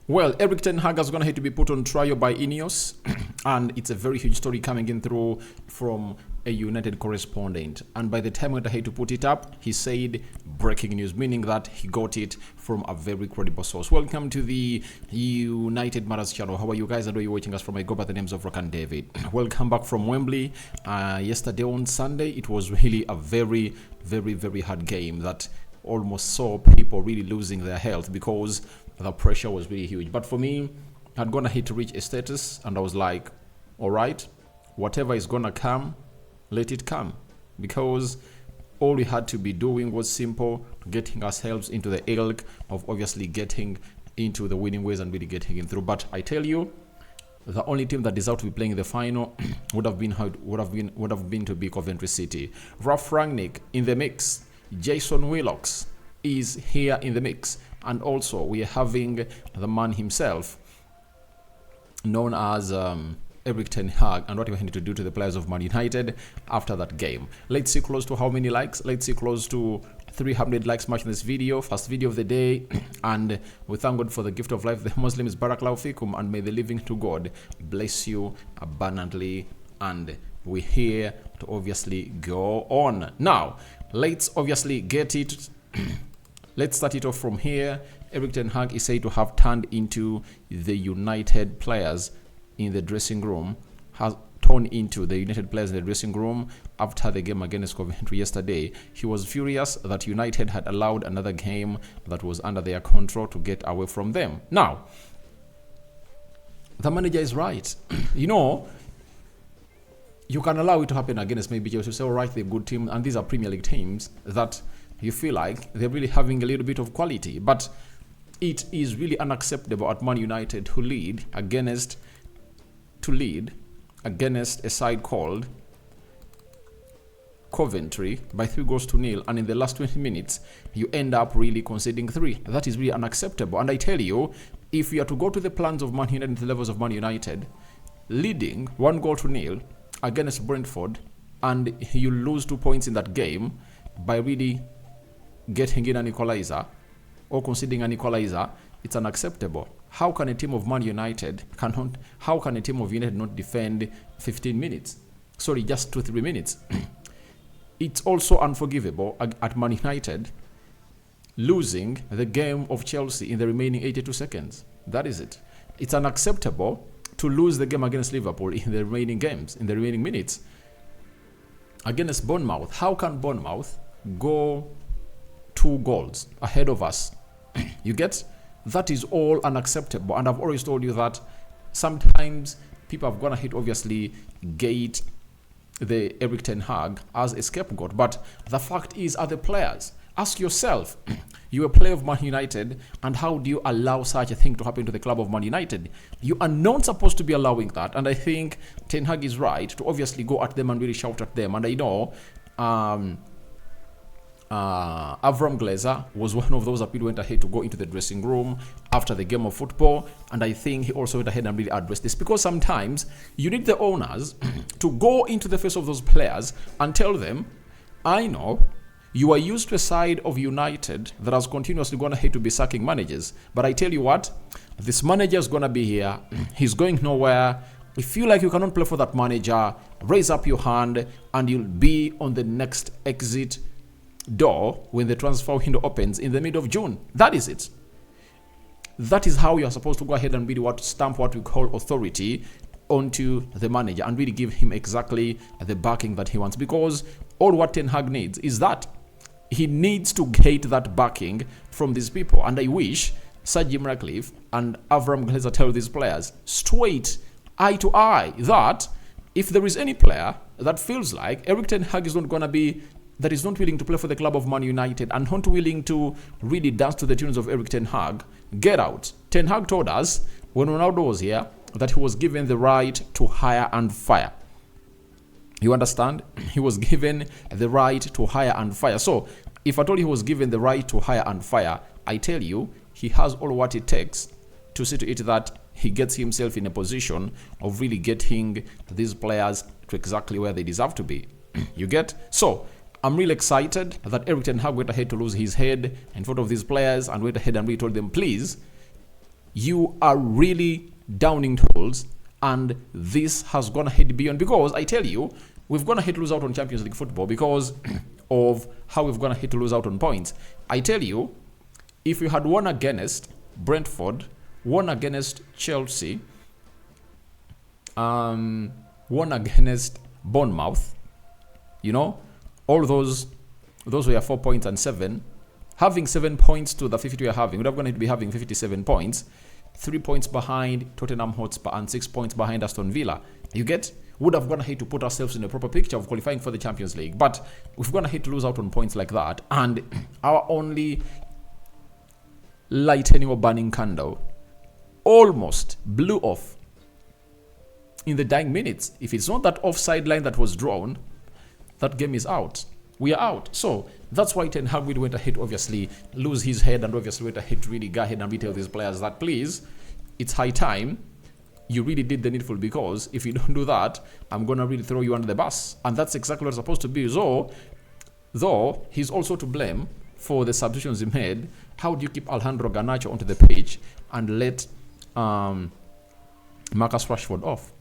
Well, Erik Ten Hag is going to have to be put on trial by INEOS, and it's a very huge story coming in through from a United correspondent. And by the time I had to put it up, he said breaking news, meaning that he got it from a very credible source. Welcome to the United Matters channel. How are you guys? I know you're watching us from, I go by the names of Rock and David. Welcome back from Wembley. Yesterday on Sunday, it was really a very hard game that almost saw people really losing their health because the pressure was really huge. But for me, I'd gonna hit to reach a status, and I was like, all right, whatever is gonna come, let it come, because all we had to be doing was simple, getting ourselves into the ilk of obviously getting into the winning ways and really getting in through. But I tell you, the only team that deserved to be playing the final would have been to be Coventry City. Ralf Rangnick in the mix. Jason Wilcox is here in the mix, and also we are having the man himself, known as Erik Ten Hag, and what he wanted to do to the players of Man United after that game. Let's see close to how many likes. Let's see close to 300 likes matching this video, first video of the day. And we thank God for the gift of life. The Muslim is Barakallahu Fikum, and may the living to God bless you abundantly. And we're here to obviously go on. Now, let's obviously get it. Let's start it off from here. Erik Ten Hag is said to have turned into the United players in the dressing room, has turned into the United players in the dressing room after the game against Coventry yesterday. He was furious that United had allowed another game that was under their control to get away from them. Now, the manager is right. You know, you can allow it to happen against maybe Chelsea. Say, all right, they're a good team, and these are Premier League teams that you feel like they're really having a little bit of quality. But it is really unacceptable at Man United to lead against a side called Coventry by 3-0, and in the last 20 minutes you end up really conceding 3. That is really unacceptable. And I tell you, if you are to go to the plans of Man United and the levels of Man United, leading 1-0 against Brentford, and you lose 2 points in that game by really getting in an equalizer or conceding an equalizer, it's unacceptable. How can a team of Man United how can a team of United not defend 15 minutes? Sorry, just 2-3 minutes. It's also unforgivable at Man United losing the game of Chelsea in the remaining 82 seconds. That is it. It's unacceptable to lose the game against Liverpool in the remaining games, in the remaining minutes. Against Bournemouth, how can Bournemouth go 2 goals ahead of us? You get? That is all unacceptable. And I've always told you that sometimes people have gone ahead, obviously, gate the Erik Ten Hag as a scapegoat. But the fact is, are the players. Ask yourself, you're a player of Man United, and how do you allow such a thing to happen to the club of Man United? You are not supposed to be allowing that. And I think Ten Hag is right to obviously go at them and really shout at them. And I know Avram Glazer was one of those that really went ahead to go into the dressing room after the game of football, and I think he also went ahead and really addressed this, because sometimes you need the owners to go into the face of those players and tell them, I know you are used to a side of United that has continuously gone ahead to be sacking managers, but I tell you what, this manager is going to be here, he's going nowhere. If you feel like you cannot play for that manager, raise up your hand and you'll be on the next exit door when the transfer window opens in the middle of June. That is it. That is how you are supposed to go ahead and really stamp what we call authority onto the manager and really give him exactly the backing that he wants, because all what Ten Hag needs is that. He needs to get that backing from these people, and I wish Sir Jim Ratcliffe and Avram Glazer tell these players straight, eye to eye, that if there is any player that feels like Erik Ten Hag is not going to be, that is not willing to play for the club of Man United and not willing to really dance to the tunes of Erik Ten Hag, get out. Ten Hag told us when Ronaldo was here that he was given the right to hire and fire. You understand? He was given the right to hire and fire. So if at all he was given the right to hire and fire, I tell you, he has all what it takes to see to it that he gets himself in a position of really getting these players to exactly where they deserve to be. You get? So I'm really excited that Erik Ten Hag went ahead to lose his head in front of these players and went ahead and really told them, please, You are really downing tools, and this has gone ahead beyond, because I tell you, we've gone ahead to lose out on Champions League football because of how we've gone ahead to lose out on points. I tell you, if we had won against Brentford, won against Chelsea, won against Bournemouth, all those were 4 points and 7. Having 7 points to the 50 we are having, we'd have gone to be having 57 points, 3 points behind Tottenham Hotspur and 6 points behind Aston Villa. You get? Would have gone ahead to put ourselves in a proper picture of qualifying for the Champions League. But we've gone ahead to lose out on points like that, and our only lightening or burning candle almost blew off in the dying minutes. If it's not that offside line that was drawn, that game is out. We are out. So that's why Ten Hag really went ahead to obviously lose his head, and obviously went ahead to really go ahead and tell these players that, please, it's high time you really did the needful, because if you don't do that, I'm going to really throw you under the bus. And that's exactly what it's supposed to be. Though he's also to blame for the substitutions he made. How do you keep Alejandro Garnacho onto the pitch and let Marcus Rashford off?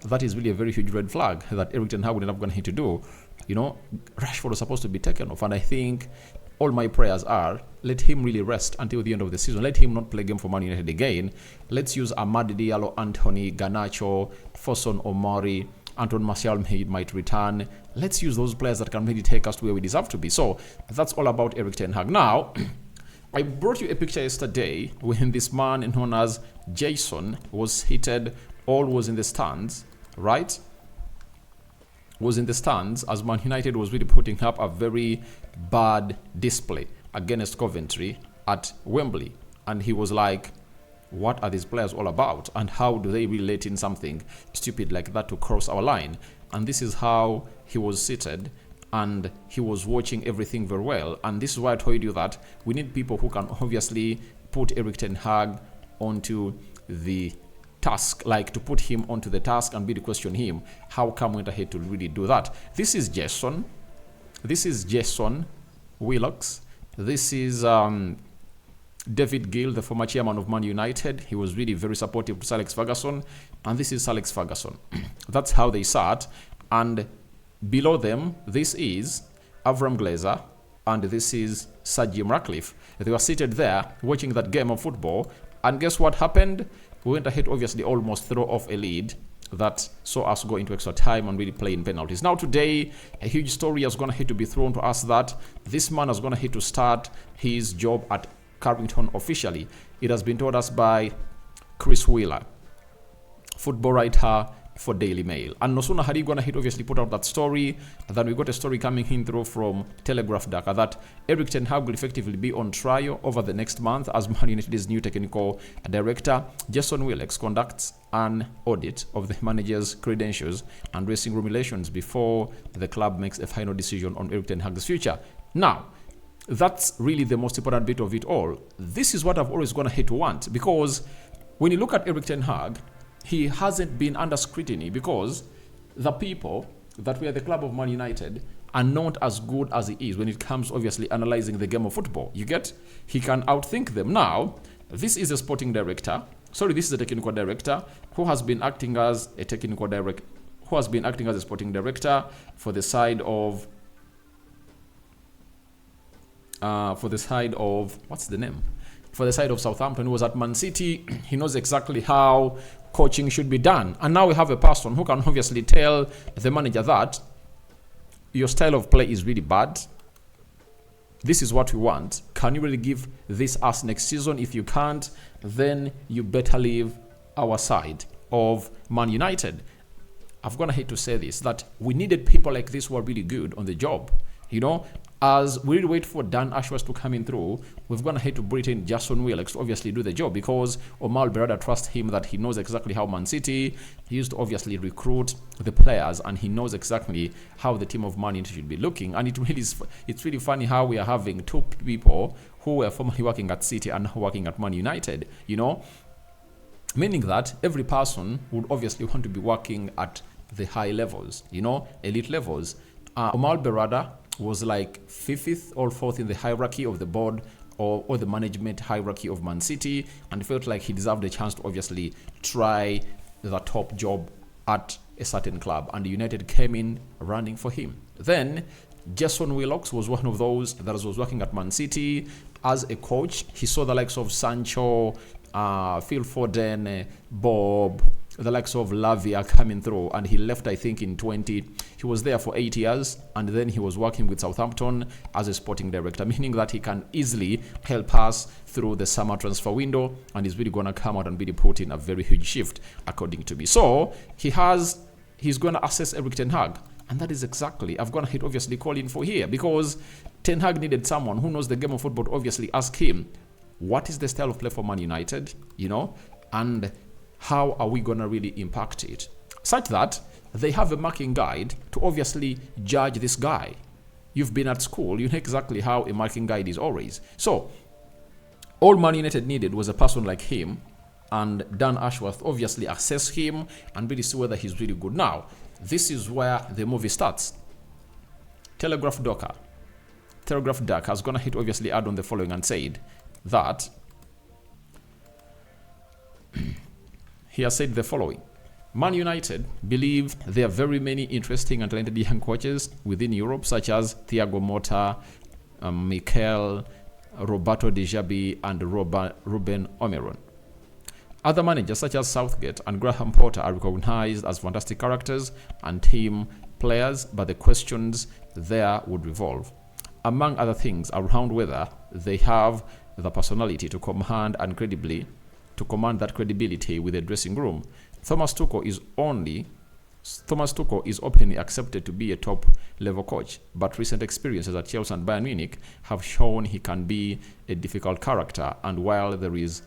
That is really a very huge red flag that Erik Ten Hag would not have gone ahead to do. Rashford was supposed to be taken off, and I think all my prayers are, let him really rest until the end of the season. Let him not play a game for Man United again. Let's use Amad Diallo, Anthony, Garnacho, Fosun Omari, Anton Martial might return. Let's use those players that can really take us to where we deserve to be. So that's all about Erik Ten Hag. Now, I brought you a picture yesterday when this man known as Jason was seated, all was in the stands, right? Was in the stands as Man United was really putting up a very bad display against Coventry at Wembley. And he was like, what are these players all about? And how do they really let in something stupid like that to cross our line? And this is how he was seated, and he was watching everything very well. And this is why I told you that we need people who can obviously put Erik Ten Hag onto the task, like to put him onto the task and really question him. How come we went ahead to really do that? This is Jason. This is Jason Wilcox. This is David Gill, the former chairman of Man United. He was really very supportive to Sir Alex Ferguson. And this is Sir Alex Ferguson. That's how they sat. And below them, this is Avram Glazer, and this is Sir Jim Ratcliffe. They were seated there watching that game of football. And guess what happened? We went ahead, obviously, almost throw off a lead that saw us go into extra time and really play in penalties. Now today, a huge story has gone ahead to be thrown to us that this man has gone ahead to start his job at Carrington officially. It has been told us by Chris Wheeler, football writer for Daily Mail. And no sooner had he gone ahead, obviously put out that story, than we got a story coming in through from Telegraph Dhaka that Erik Ten Hag will effectively be on trial over the next month as Man United's new technical director, Jason Wilcox, conducts an audit of the manager's credentials and dressing room relations before the club makes a final decision on Erik Ten Hag's future. Now, that's really the most important bit of it all. This is what I've always gone ahead to want, because when you look at Erik Ten Hag, he hasn't been under scrutiny because the people that were the club of Man United are not as good as he is when it comes, obviously, analyzing the game of football. You get? He can outthink them. Now, this is a sporting director. Sorry, this is a technical director who has been acting as a technical director, who has been acting as a sporting director for the side of what's the name? For the side of Southampton, who was at Man City. He knows exactly how coaching should be done. And now we have a person who can obviously tell the manager that your style of play is really bad. This is what we want. Can you really give this us next season? If you can't, then you better leave our side of Man United. I've gone ahead to say this, that we needed people like this who are really good on the job. As we wait for Dan Ashworth to come in through, we've gone ahead to bring in Jason Wilcox to obviously do the job, because Omar Berada trusts him that he knows exactly how Man City, he used to obviously recruit the players, and he knows exactly how the team of Man United should be looking. And it's really funny how we are having two people who were formerly working at City and now working at Man United, meaning that every person would obviously want to be working at the high levels, elite levels. Omar Berada was like 5th or 4th in the hierarchy of the board or the management hierarchy of Man City, and felt like he deserved a chance to obviously try the top job at a certain club, and United came in running for him. Then Jason Wilcox was one of those that was working at Man City as a coach. He saw the likes of Sancho, Phil Foden, Bob, the likes of Lavia coming through, and he left, I think, in 20. He was there for 8 years, and then he was working with Southampton as a sporting director, meaning that he can easily help us through the summer transfer window, and he's really going to come out and really put in a very huge shift, according to me. So he's going to assess Erik Ten Hag, and that is exactly, I've gone ahead obviously calling for here, because Ten Hag needed someone who knows the game of football to obviously ask him, what is the style of play for Man United, and how are we going to really impact it? Such that they have a marking guide to obviously judge this guy. You've been at school, you know exactly how a marking guide is always. So, all Man United needed was a person like him, and Dan Ashworth obviously assess him and really see whether he's really good. Now, this is where the movie starts. Telegraph Docker has gone ahead to obviously add on the following and said that he has said the following. Man United believe there are very many interesting and talented young coaches within Europe, such as Thiago Motta, Mikel, Roberto De Zerbi, and Ruben Almiron. Other managers such as Southgate and Graham Potter are recognized as fantastic characters and team players, but the questions there would revolve, among other things, around whether they have the personality to command that credibility with the dressing room. Thomas Tuchel is openly accepted to be a top-level coach, but recent experiences at Chelsea and Bayern Munich have shown he can be a difficult character, and while there is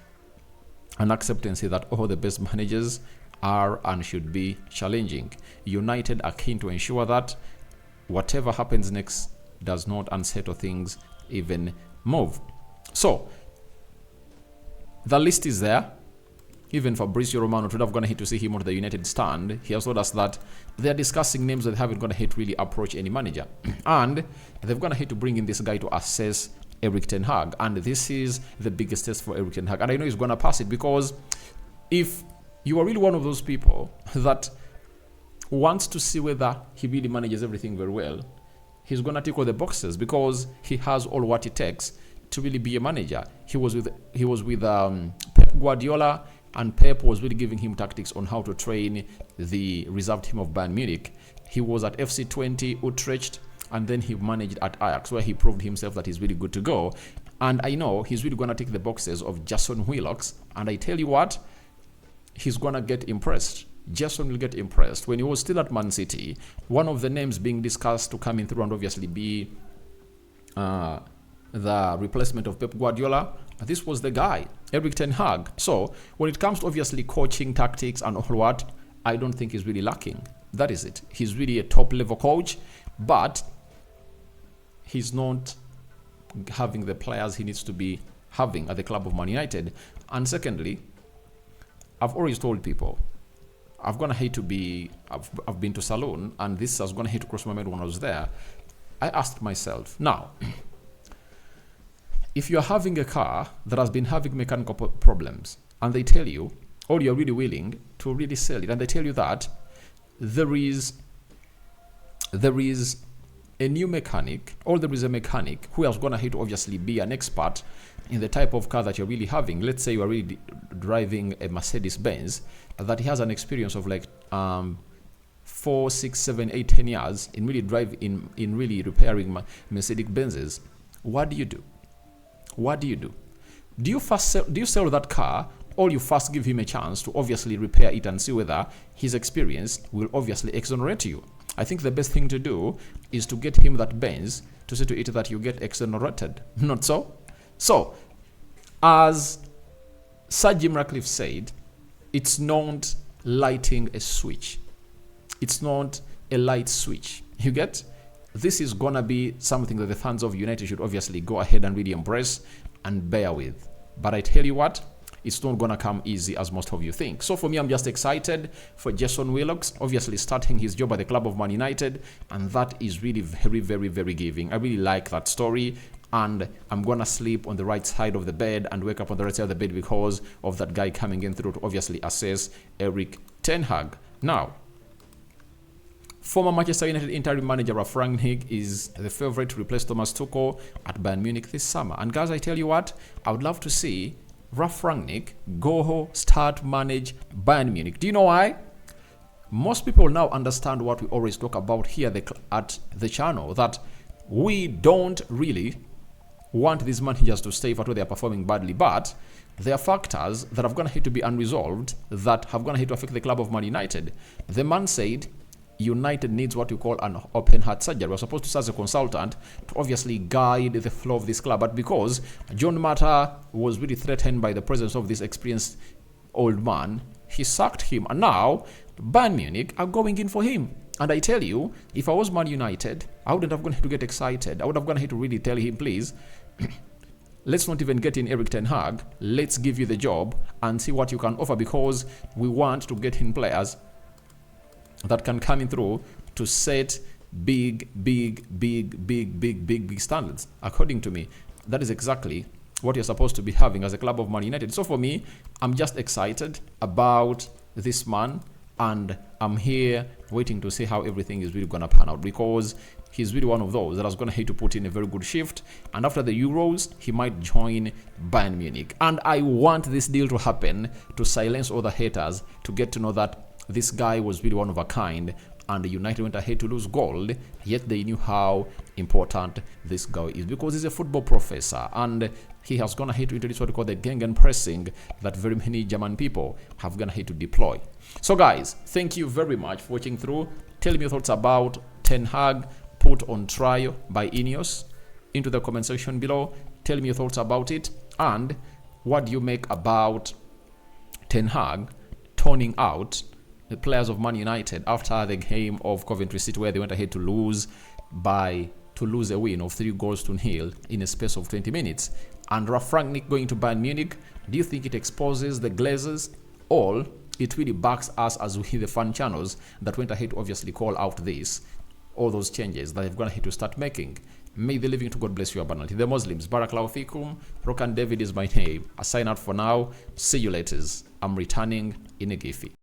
an acceptance that all the best managers are and should be challenging, United are keen to ensure that whatever happens next does not unsettle things even move. So, the list is there. Even Fabrizio Romano would have gone ahead to see him on the United stand. He has told us that they're discussing names that haven't gone ahead to really approach any manager. And they've gone ahead to bring in this guy to assess Erik Ten Hag. And this is the biggest test for Erik Ten Hag. And I know he's going to pass it, because if you are really one of those people that wants to see whether he really manages everything very well, he's going to tick all the boxes, because he has all what it takes to really be a manager. He was with Pep Guardiola, and Pep was really giving him tactics on how to train the reserve team of Bayern Munich. He was at FC 20 Utrecht, and then he managed at Ajax, where he proved himself that he's really good to go. And I know he's really going to tick the boxes of Jason Wilcox, and I tell you what, he's going to get impressed. Jason will get impressed. When he was still at Man City, one of the names being discussed to come in through and obviously be the replacement of Pep Guardiola, this was the guy, Erik Ten Hag. So when it comes to obviously coaching tactics and all what, I don't think he's really lacking. That is it. He's really a top level coach, but he's not having the players he needs to be having at the club of Man United. And secondly, I've always told people, I've been to Salon, and this has gone ahead to cross my mind when I was there. I asked myself, now, if you're having a car that has been having mechanical problems, and they tell you, or you're really willing to really sell it, and they tell you that there is a new mechanic, or there is a mechanic who has gone ahead to obviously be an expert in the type of car that you're really having. Let's say you are really driving a Mercedes-Benz, that he has an experience of like 4, 6, 7, 8, 10 years in really repairing Mercedes-Benzes. What do you do? Do you sell that car, or you first give him a chance to obviously repair it and see whether his experience will obviously exonerate you? I think the best thing to do is to get him that Benz to see to it that you get exonerated. Not so? So, as Sir Jim Ratcliffe said, it's not lighting a switch. It's not a light switch. You get? This is going to be something that the fans of United should obviously go ahead and really embrace and bear with. But I tell you what, it's not going to come easy as most of you think. So for me, I'm just excited for Jason Wilcox, obviously starting his job at the club of Man United. And that is really very, very, very giving. I really like that story. and I'm gonna sleep on the right side of the bed and wake up on the right side of the bed because of that guy coming in through to obviously assess Erik ten Hag. Now, former Manchester United interim manager Ralf Rangnick is the favorite to replace Thomas Tuchel at Bayern Munich this summer. And guys, I tell you what, I would love to see Ralf Rangnick go start manage Bayern Munich. Do you know why? Most people now understand what we always talk about here at the channel, that we don't really want these managers to stay if they are performing badly, but there are factors that have gone ahead to be unresolved that have gone ahead to affect the club of Man United. The man said United needs what you call an open heart surgery. We're supposed to serve as a consultant to obviously guide the flow of this club, but because John Mata was really threatened by the presence of this experienced old man, he sacked him, and now Bayern Munich are going in for him. And I tell you, if I was Man United, I wouldn't have gone to get excited. I would have gone ahead to really tell him, please, let's not even get in Erik ten Hag. Let's give you the job and see what you can offer, because we want to get in players that can come in through to set big standards. According to me, that is exactly what you're supposed to be having as a club of Man United. So for me, I'm just excited about this man, and I'm here waiting to see how everything is really gonna pan out, because he's really one of those that is gonna hate to put in a very good shift, and after the Euros he might join Bayern Munich. And I want this deal to happen to silence all the haters, to get to know that this guy was really one of a kind, and United went ahead to lose gold, yet they knew how important this guy is, because he's a football professor and he has gone ahead to introduce what we call the Gegenpressing that very many German people have gone ahead to deploy. So guys, thank you very much for watching through. Tell me your thoughts about Ten Hag put on trial by INEOS into the comment section below. Tell me your thoughts about it, and what do you make about Ten Hag turning out the players of Man United after the game of Coventry City, where they went ahead to lose a win of 3-0 in a space of 20 minutes. And Ralf Rangnick going to Bayern Munich, do you think it exposes the Glazers, or it really backs us as we, the fan channels, that went ahead to obviously call out all those changes that they've gone ahead to start making? May the living to God bless you abundantly. The Muslims, Barakallahu Fikum. Rokan David is my name. I sign out for now. See you later. I'm returning in a Giffy.